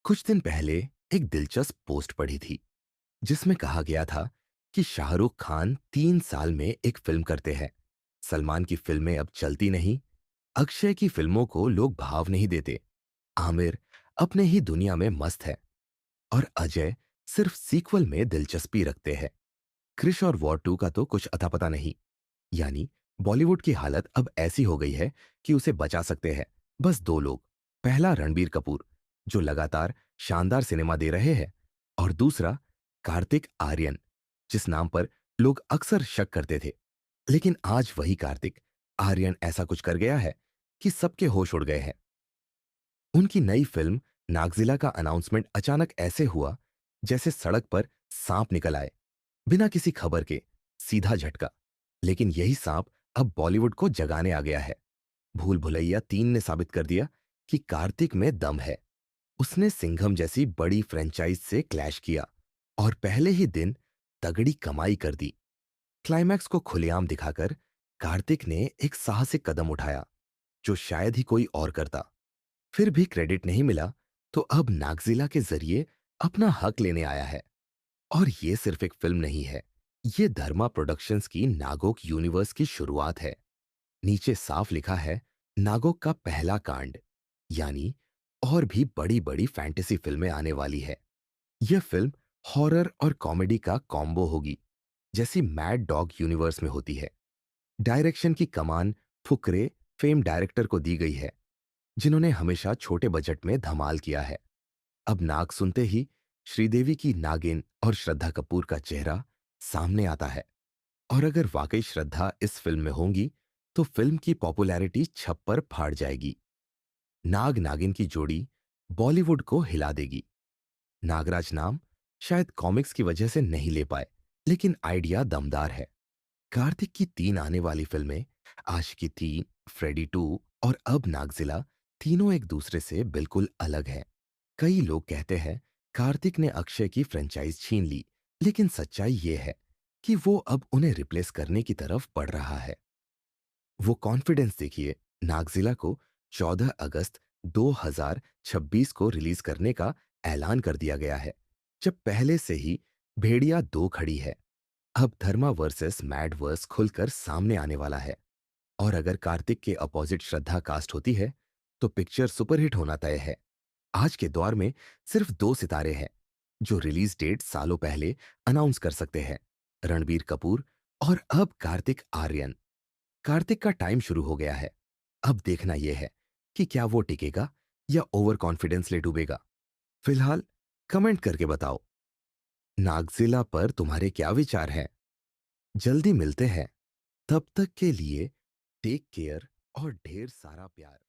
कुछ दिन पहले एक दिलचस्प पोस्ट पढ़ी थी जिसमें कहा गया था कि शाहरुख खान 3 साल में एक फिल्म करते हैं। सलमान की फिल्में अब चलती नहीं, अक्षय की फिल्मों को लोग भाव नहीं देते, आमिर अपने ही दुनिया में मस्त है और अजय सिर्फ सीक्वल में दिलचस्पी रखते हैं। क्रिश और वॉर 2 का तो कुछ अता पता नहीं। यानी बॉलीवुड की हालत अब ऐसी हो गई है कि उसे बचा सकते हैं बस दो लोग। पहला रणबीर कपूर, जो लगातार शानदार सिनेमा दे रहे हैं, और दूसरा कार्तिक आर्यन, जिस नाम पर लोग अक्सर शक करते थे। लेकिन आज वही कार्तिक आर्यन ऐसा कुछ कर गया है कि सबके होश उड़ गए हैं। उनकी नई फिल्म नागजिला का अनाउंसमेंट अचानक ऐसे हुआ जैसे सड़क पर सांप निकल आए, बिना किसी खबर के, सीधा झटका। लेकिन यही सांप अब बॉलीवुड को जगाने आ गया है। भूल भुलैया 3 ने साबित कर दिया कि कार्तिक में दम है। उसने सिंघम जैसी बड़ी फ्रेंचाइज से क्लैश किया और पहले ही दिन तगड़ी कमाई कर दी। क्लाइमैक्स को खुलेआम दिखाकर कार्तिक ने एक साहसिक कदम उठाया जो शायद ही कोई और करता। फिर भी क्रेडिट नहीं मिला, तो अब नागजिला के जरिए अपना हक लेने आया है। और ये सिर्फ एक फिल्म नहीं है, ये धर्मा प्रोडक्शंस की नागोक यूनिवर्स की शुरुआत है। नीचे साफ लिखा है नागोक का पहला कांड, यानी और भी बड़ी बड़ी फैंटेसी फिल्में आने वाली है। यह फिल्म हॉरर और कॉमेडी का कॉम्बो होगी, जैसी मैड डॉग यूनिवर्स में होती है। डायरेक्शन की कमान फुकरे फेम डायरेक्टर को दी गई है, जिन्होंने हमेशा छोटे बजट में धमाल किया है। अब नाग सुनते ही श्रीदेवी की नागिन और श्रद्धा कपूर का चेहरा सामने आता है। और अगर वाकई श्रद्धा इस फिल्म में होंगी तो फिल्म की पॉपुलैरिटी छप्पर फाड़ जाएगी। नाग नागिन की जोड़ी बॉलीवुड को हिला देगी। नागराज नाम शायद कॉमिक्स की वजह से नहीं ले पाए, लेकिन आइडिया दमदार है। कार्तिक की 3 आने वाली फिल्में, आशिकी 3, फ्रेडी 2 और अब नागजिला, तीनों एक दूसरे से बिल्कुल अलग हैं। कई लोग कहते हैं कार्तिक ने अक्षय की फ्रेंचाइज छीन ली, लेकिन सच्चाई ये है कि वो अब उन्हें रिप्लेस करने की तरफ बढ़ रहा है। वो कॉन्फिडेंस देखिए, नागजिला को 14 अगस्त 2026 को रिलीज करने का ऐलान कर दिया गया है, जब पहले से ही भेड़िया 2 खड़ी है। अब धर्मा वर्सेस मैडवर्स खुलकर सामने आने वाला है। और अगर कार्तिक के अपोजिट श्रद्धा कास्ट होती है तो पिक्चर सुपरहिट होना तय है। आज के दौर में सिर्फ 2 सितारे हैं जो रिलीज डेट सालों पहले अनाउंस कर सकते हैं, रणबीर कपूर और अब कार्तिक आर्यन। कार्तिक का टाइम शुरू हो गया है। अब देखना यह है कि क्या वो टिकेगा या ओवर कॉन्फिडेंस ले डूबेगा। फिलहाल कमेंट करके बताओ, नागजिला पर तुम्हारे क्या विचार हैं। जल्दी मिलते हैं, तब तक के लिए टेक केयर और ढेर सारा प्यार।